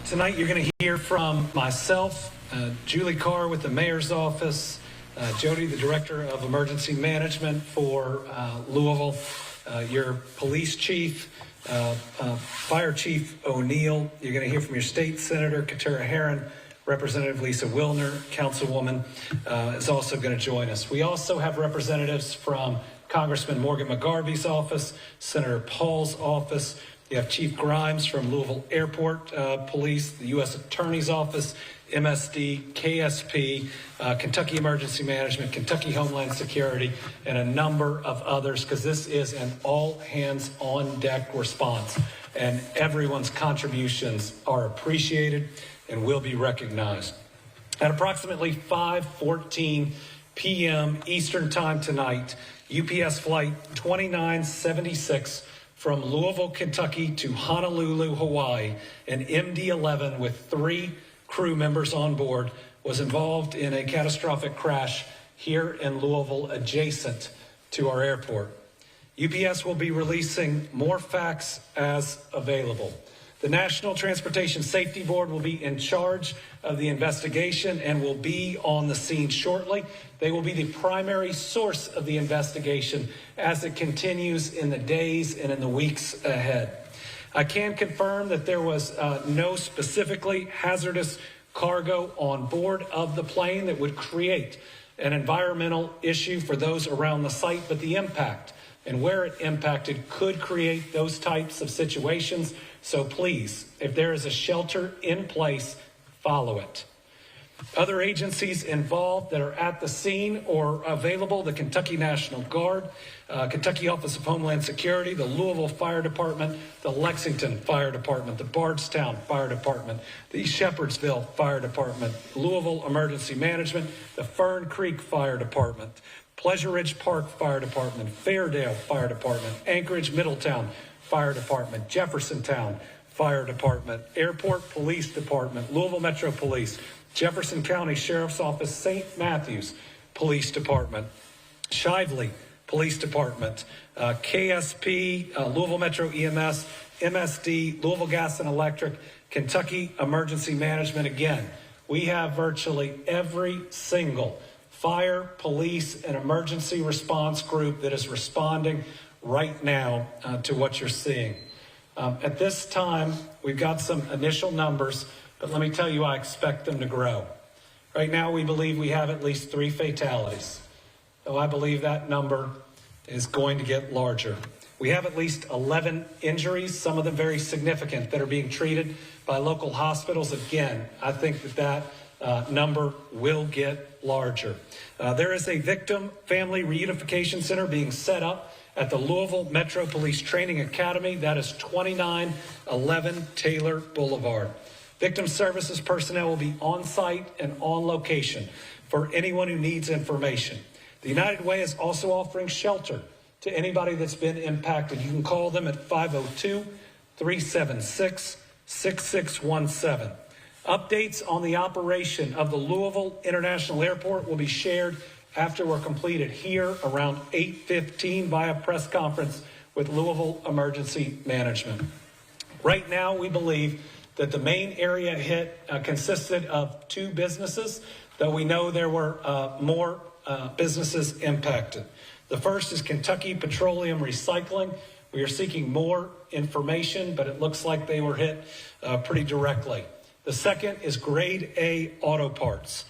Tonight you're going to hear from myself, Julie Carr with the Mayor's Office, Jody, the Director of Emergency Management for Louisville, your Police Chief, Fire Chief O'Neill. You're going to hear from your State Senator, Katara Herron. Representative Lisa Wilner, Councilwoman, is also going to join us. We also have representatives from Congressman Morgan McGarvey's office, Senator Paul's office. You have Chief Grimes from Louisville Airport Police, the U.S. Attorney's Office, MSD, KSP, Kentucky Emergency Management, Kentucky Homeland Security, and a number of others, because this is an all-hands-on-deck response, and everyone's contributions are appreciated and will be recognized. At approximately 5:14 p.m. Eastern Time tonight, UPS Flight 2976 from Louisville, Kentucky to Honolulu, Hawaii, an MD-11 with 3 crew members on board was involved in a catastrophic crash here in Louisville adjacent to our airport. UPS will be releasing more facts as available. The National Transportation Safety Board will be in charge of the investigation and will be on the scene shortly. They will be the primary source of the investigation as it continues in the days and in the weeks ahead. I can confirm that there was no specifically hazardous cargo on board of the plane that would create an environmental issue for those around the site, but the impact and where it impacted could create those types of situations. So please, if there is a shelter in place, follow it. Other agencies involved that are at the scene or available: the Kentucky National Guard, Kentucky Office of Homeland Security, the Louisville Fire Department, the Lexington Fire Department, the Bardstown Fire Department, the Shepherdsville Fire Department, Louisville Emergency Management, the Fern Creek Fire Department, Pleasure Ridge Park Fire Department, Fairdale Fire Department, Anchorage Middletown Fire Department, Jeffersontown Fire Department, Airport Police Department, Louisville Metro Police, Jefferson County Sheriff's Office, St. Matthews Police Department, Shively Police Department, KSP, Louisville Metro EMS, MSD, Louisville Gas and Electric, Kentucky Emergency Management. Again, we have virtually every single fire, police, and emergency response group that is responding right now to what you're seeing. At this time, we've got some initial numbers, but let me tell you, I expect them to grow. Right now, we believe we have at least 3 fatalities, though I believe that number is going to get larger. We have at least 11 injuries, some of them very significant, that are being treated by local hospitals. Again, I think that number will get larger. There is a victim family reunification center being set up at the Louisville Metro Police Training Academy. That is 2911 Taylor Boulevard. Victim services personnel will be on site and on location for anyone who needs information. The United Way is also offering shelter to anybody that's been impacted. You can call them at 502-376-6617. Updates on the operation of the Louisville International Airport will be shared after we're completed here around 8:15 via press conference with Louisville Emergency Management. Right now, we believe that the main area hit consisted of 2 businesses, though we know there were more businesses impacted. The first is Kentucky Petroleum Recycling. We are seeking more information, but it looks like they were hit pretty directly. The second is Grade A Auto Parts.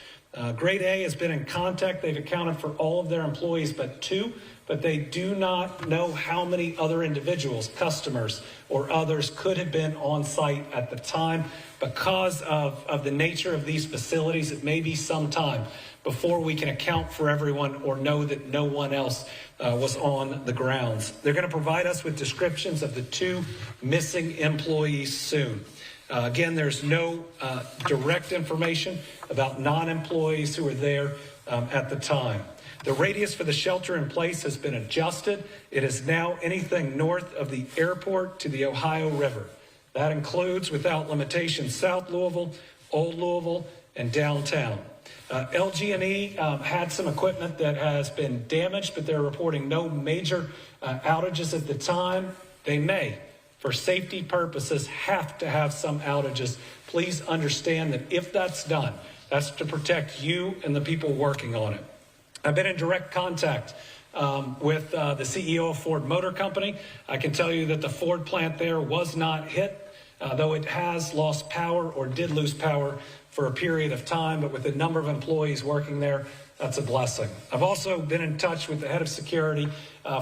Grade A has been in contact. They've accounted for all of their employees but 2, but they do not know how many other individuals, customers, or others could have been on site at the time. Because of the nature of these facilities, it may be some time before we can account for everyone or know that no one else was on the grounds. They're going to provide us with descriptions of the 2 missing employees soon. Again, there's no direct information about non-employees who were there at the time. The radius for the shelter in place has been adjusted. It is now anything north of the airport to the Ohio River. That includes, without limitation, South Louisville, Old Louisville, and downtown. LG&E had some equipment that has been damaged, but they're reporting no major outages at the time. They may, for safety purposes, have to have some outages. Please understand that if that's done, that's to protect you and the people working on it. I've been in direct contact with the CEO of Ford Motor Company. I can tell you that the Ford plant there was not hit, though it has lost power or did lose power for a period of time, but with the number of employees working there, that's a blessing. I've also been in touch with the head of security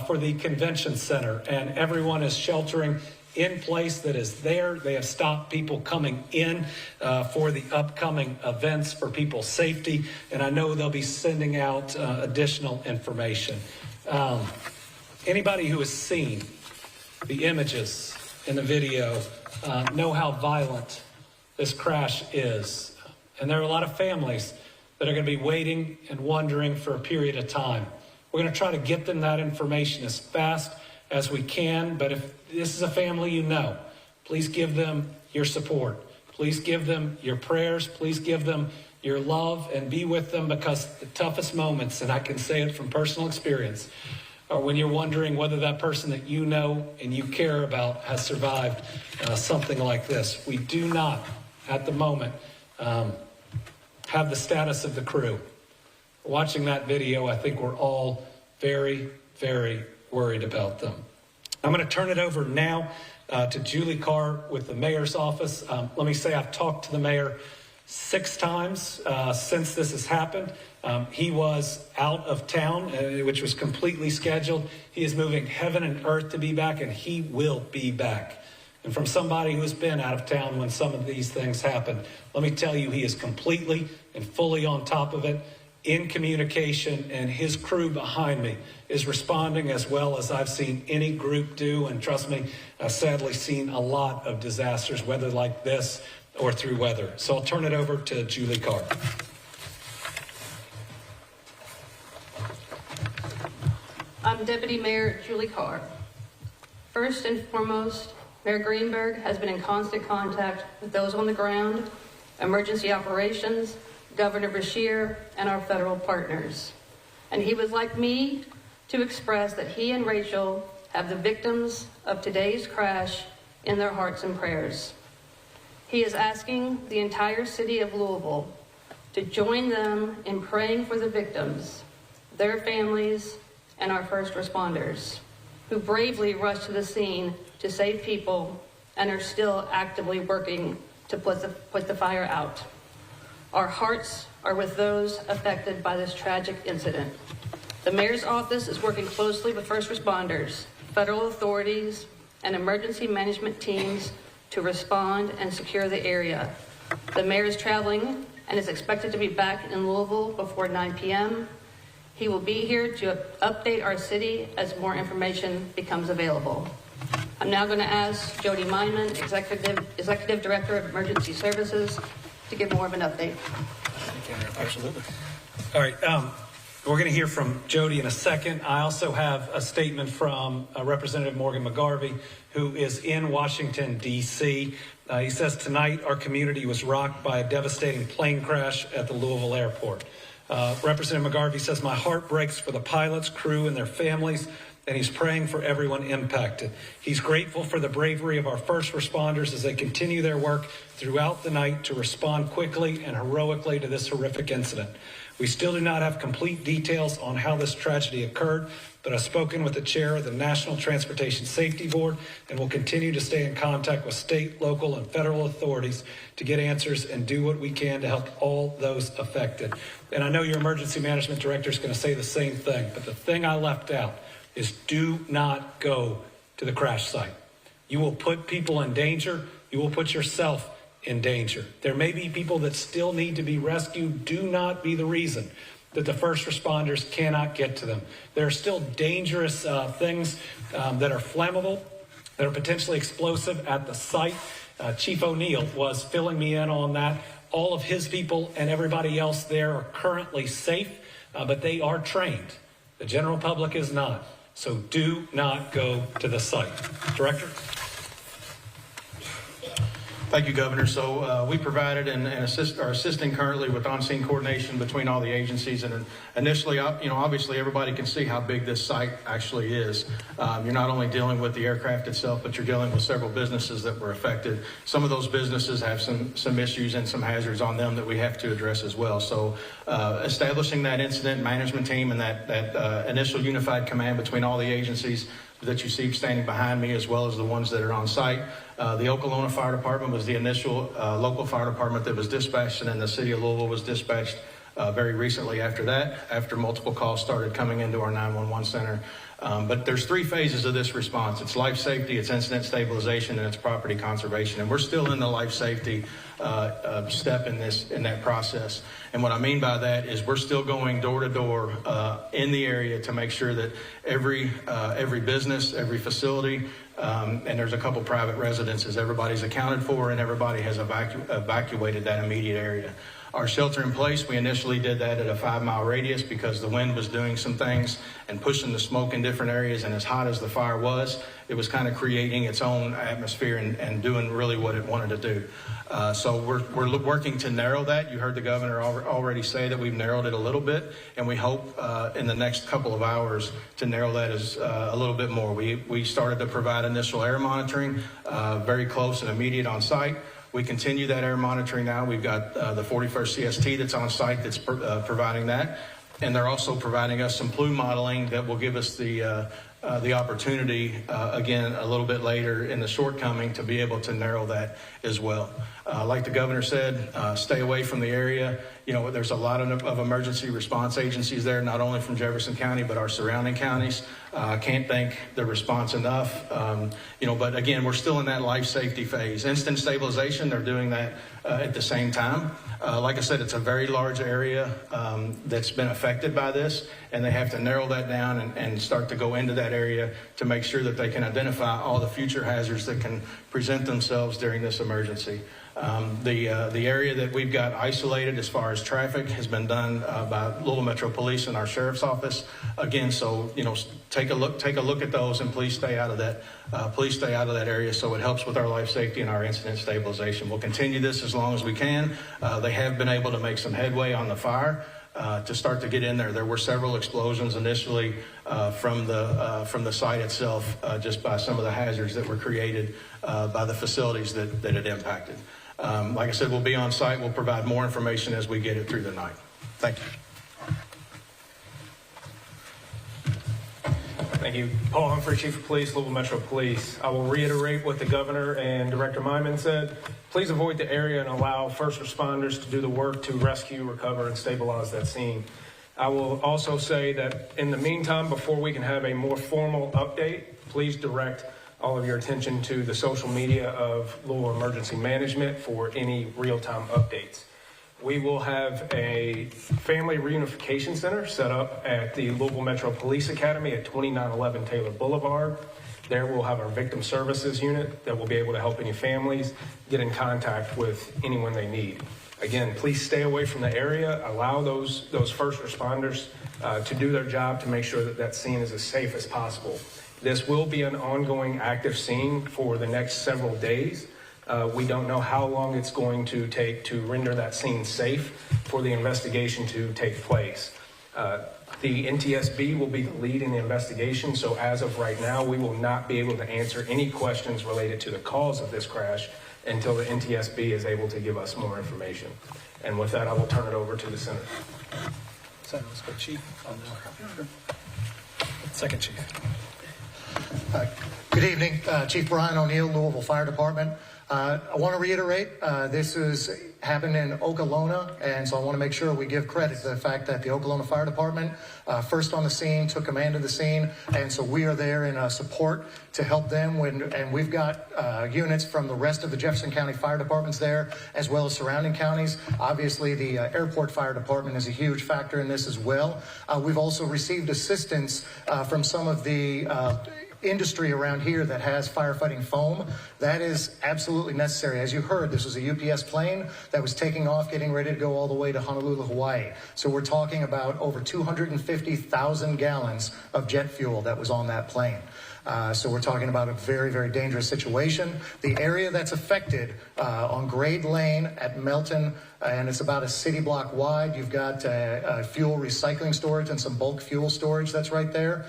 for the convention center, and everyone is sheltering in place that is there. They have stopped people coming in for the upcoming events for people's safety, and I know they'll be sending out additional information. Anybody who has seen the images in the video know how violent this crash is, and there are a lot of families that are going to be waiting and wondering for a period of time. We're going to try to get them that information as fast as we can, but if this is a family you know, please give them your support. Please give them your prayers. Please give them your love and be with them, because the toughest moments, and I can say it from personal experience, are when you're wondering whether that person that you know and you care about has survived something like this. We do not, at the moment, have the status of the crew. Watching that video, I think we're all very, very worried about them. I'm going to turn it over now to Julie Carr with the mayor's office. Let me say I've talked to the mayor 6 times since this has happened. He was out of town, which was completely scheduled. He is moving heaven and earth to be back, and he will be back. And from somebody who's been out of town when some of these things happen, let me tell you, he is completely and fully on top of it, in communication, and his crew behind me is responding as well as I've seen any group do. And trust me, I've sadly seen a lot of disasters, whether like this or through weather. So I'll turn it over to Julie Carr. I'm Deputy Mayor Julie Carr. First and foremost, Mayor Greenberg has been in constant contact with those on the ground, emergency operations, Governor Beshear, and our federal partners. And he would like me to express that he and Rachel have the victims of today's crash in their hearts and prayers. He is asking the entire city of Louisville to join them in praying for the victims, their families, and our first responders, who bravely rushed to the scene to save people and are still actively working to put the fire out. Our hearts are with those affected by this tragic incident. The mayor's office is working closely with first responders, federal authorities, and emergency management teams to respond and secure the area. The mayor is traveling and is expected to be back in Louisville before 9 p.m. He will be here to update our city as more information becomes available. I'm now going to ask Jody Meinman, Executive Director of Emergency Services, to give more of an update. Absolutely. All right. We're going to hear from Jody in a second. I also have a statement from Representative Morgan McGarvey, who is in Washington, D.C. He says, tonight our community was rocked by a devastating plane crash at the Louisville airport. Representative McGarvey says, my heart breaks for the pilots, crew, and their families, and he's praying for everyone impacted. He's grateful for the bravery of our first responders as they continue their work throughout the night to respond quickly and heroically to this horrific incident. We still do not have complete details on how this tragedy occurred, but I've spoken with the chair of the National Transportation Safety Board and will continue to stay in contact with state, local, and federal authorities to get answers and do what we can to help all those affected. And I know your emergency management director is going to say the same thing, but the thing I left out is do not go to the crash site. You will put people in danger. You will put yourself in danger. There may be people that still need to be rescued. Do not be the reason that the first responders cannot get to them. There are still dangerous things that are flammable, that are potentially explosive at the site. Chief O'Neill was filling me in on that. All of his people and everybody else there are currently safe, but they are trained. The general public is not. So do not go to the site. Director? Thank you, Governor. So we provided and are assisting currently with on-scene coordination between all the agencies. And initially, obviously everybody can see how big this site actually is. You're not only dealing with the aircraft itself, but you're dealing with several businesses that were affected. Some of those businesses have some issues and some hazards on them that we have to address as well. So establishing that incident management team and that initial unified command between all the agencies that you see standing behind me, as well as the ones that are on site. The Okolona Fire Department was the initial local fire department that was dispatched, and then the city of Louisville was dispatched very recently after that, after multiple calls started coming into our 911 center. But there's 3 phases of this response. It's life safety, it's incident stabilization, and it's property conservation. And we're still in the life safety step in that process. And what I mean by that is we're still going door to door in the area to make sure that every business, every facility, and there's a couple private residences, everybody's accounted for and everybody has evacuated that immediate area. Our shelter in place, we initially did that at a 5-mile radius because the wind was doing some things and pushing the smoke in different areas, and as hot as the fire was, it was kind of creating its own atmosphere and doing really what it wanted to do. So we're working to narrow that. You heard the governor already say that we've narrowed it a little bit, and we hope in the next couple of hours to narrow that as a little bit more. We started to provide initial air monitoring, very close and immediate on site. We continue that air monitoring now. We've got the 41st CST that's on site that's providing that. And they're also providing us some plume modeling that will give us the opportunity, again, a little bit later in the shortcoming to be able to narrow that as well. Like the governor said, stay away from the area. There's a lot of emergency response agencies there, not only from Jefferson County, but our surrounding counties. Can't thank the response enough. But again, we're still in that life safety phase. Instant stabilization, they're doing that at the same time. Like I said, it's a very large area that's been affected by this, and they have to narrow that down and start to go into that area to make sure that they can identify all the future hazards that can present themselves during this emergency. The area that we've got isolated as far as traffic has been done by Louisville Metro Police and our Sheriff's Office. Again, so take a look at those, and please stay out of that. Please stay out of that area so it helps with our life safety and our incident stabilization. We'll continue this as long as we can. They have been able to make some headway on the fire to start to get in there. There were several explosions initially from the site itself, just by some of the hazards that were created by the facilities that it impacted. Like I said, we'll be on site. We'll provide more information as we get it through the night. Thank you. Thank you. Paul Humphrey, Chief of Police, Louisville Metro Police. I will reiterate what the governor and Director Myman said. Please avoid the area and allow first responders to do the work to rescue, recover, and stabilize that scene. I will also say that in the meantime, before we can have a more formal update, please direct all of your attention to the social media of Louisville Emergency Management for any real-time updates. We will have a family reunification center set up at the Louisville Metro Police Academy at 2911 Taylor Boulevard. There we'll have our victim services unit that will be able to help any families get in contact with anyone they need. Again, please stay away from the area. Allow those first responders to do their job to make sure that that scene is as safe as possible. This will be an ongoing active scene for the next several days. We don't know how long it's going to take to render that scene safe for the investigation to take place. The NTSB will be the lead in the investigation, so as of right now, we will not be able to answer any questions related to the cause of this crash until the NTSB is able to give us more information. And with that, I will turn it over to the Senator. Senator, let's go Chief. Second Chief. Good evening, Chief Brian O'Neill, Louisville Fire Department. I want to reiterate, this has happened in Okolona, and so I want to make sure we give credit to the fact that the Okolona Fire Department first on the scene, took command of the scene, and so we are there in support to help them. And we've got units from the rest of the Jefferson County Fire Departments there, as well as surrounding counties. Obviously, the Airport Fire Department is a huge factor in this as well. We've also received assistance from some of the industry around here that has firefighting foam. That is absolutely necessary. As you heard, this was a UPS plane that was taking off, getting ready to go all the way to Honolulu, Hawaii. So we're talking about over 250,000 gallons of jet fuel that was on that plane. So we're talking about a very, very dangerous situation. The area that's affected on Grade Lane at Melton, and it's about a city block wide. You've got fuel recycling storage and some bulk fuel storage that's right there.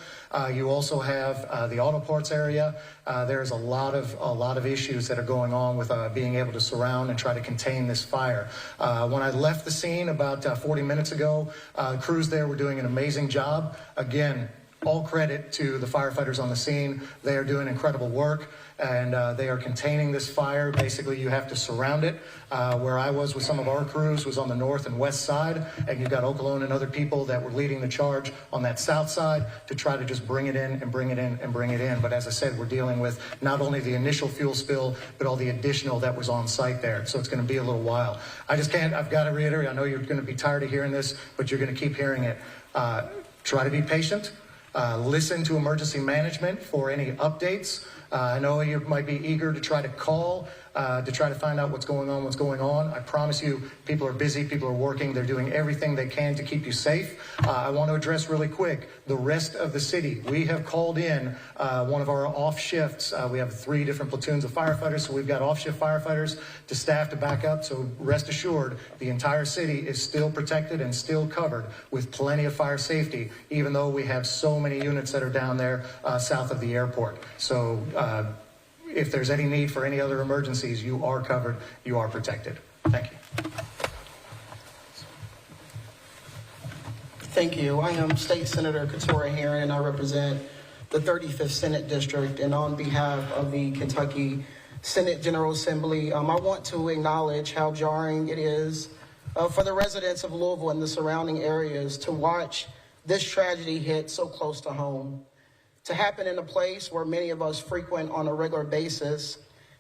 You also have the auto parts area. There's a lot of issues that are going on with being able to surround and try to contain this fire. When I left the scene about 40 minutes ago, crews there were doing an amazing job. Again, all credit to the firefighters on the scene. They are doing incredible work, and they are containing this fire. Basically, you have to surround it. Where I was with some of our crews was on the north and west side, and you've got Okolona and other people that were leading the charge on that south side to try to just bring it in and bring it in and bring it in. But as I said, we're dealing with not only the initial fuel spill, but all the additional that was on site there. So it's going to be a little while. I've got to reiterate, I know you're going to be tired of hearing this, but you're going to keep hearing it. Try to be patient. Listen to emergency management for any updates. I know you might be eager to try to call to try to find out what's going on. I promise you, people are busy, people are working, they're doing everything they can to keep you safe. I want to address really quick the rest of the city. We have called in one of our off shifts. We have 3 different platoons of firefighters, so we've got off shift firefighters to staff to back up. So rest assured, the entire city is still protected and still covered with plenty of fire safety, even though we have so many units that are down there south of the airport. So if there's any need for any other emergencies, you are covered, you are protected. Thank you. Thank you. I am State Senator Keturah Herron, and I represent the 35th Senate District. And on behalf of the Kentucky Senate General Assembly, I want to acknowledge how jarring it is for the residents of Louisville and the surrounding areas to watch this tragedy hit so close to home. To happen in a place where many of us frequent on a regular basis,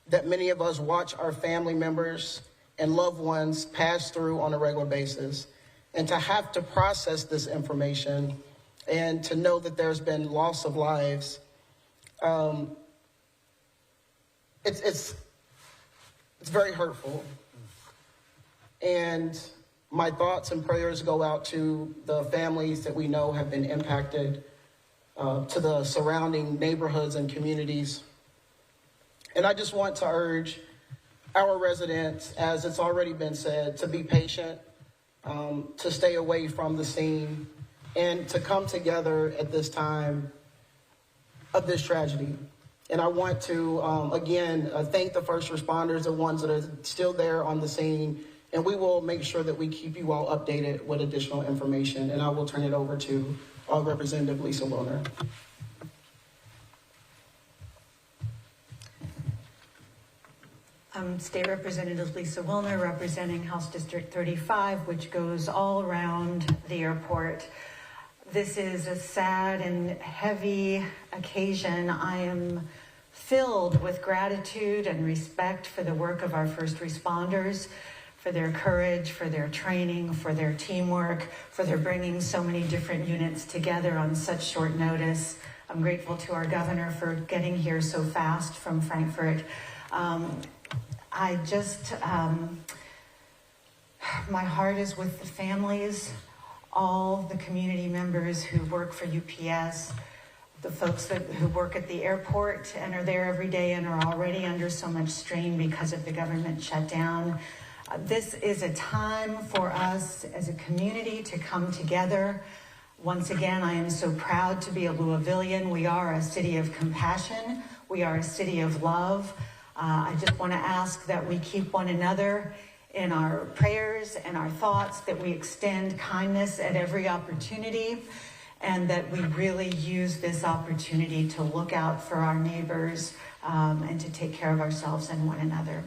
that many of us watch our family members and loved ones pass through on a regular basis, and to have to process this information and to know that there's been loss of lives, it's very hurtful. And my thoughts and prayers go out to the families that we know have been impacted, to the surrounding neighborhoods and communities. And I just want to urge our residents, as it's already been said, to be patient, to stay away from the scene, and to come together at this time of this tragedy. And I want to, again, thank the first responders, the ones that are still there on the scene, and we will make sure that we keep you all updated with additional information. And I will turn it over to Representative Lisa Wilner. I'm State Representative Lisa Wilner, representing House District 35, which goes all around the airport. This is a sad and heavy occasion. I am filled with gratitude and respect for the work of our first responders, for their courage, for their training, for their teamwork, for their bringing so many different units together on such short notice. I'm grateful to our governor for getting here so fast from Frankfurt. My heart is with the families, all the community members who work for UPS, the folks who work at the airport and are there every day and are already under so much strain because of the government shutdown. This is a time for us as a community to come together. Once again, I am so proud to be a Louisvillian. We are a city of compassion. We are a city of love. I just want to ask that we keep one another in our prayers and our thoughts, that we extend kindness at every opportunity, and that we really use this opportunity to look out for our neighbors and to take care of ourselves and one another.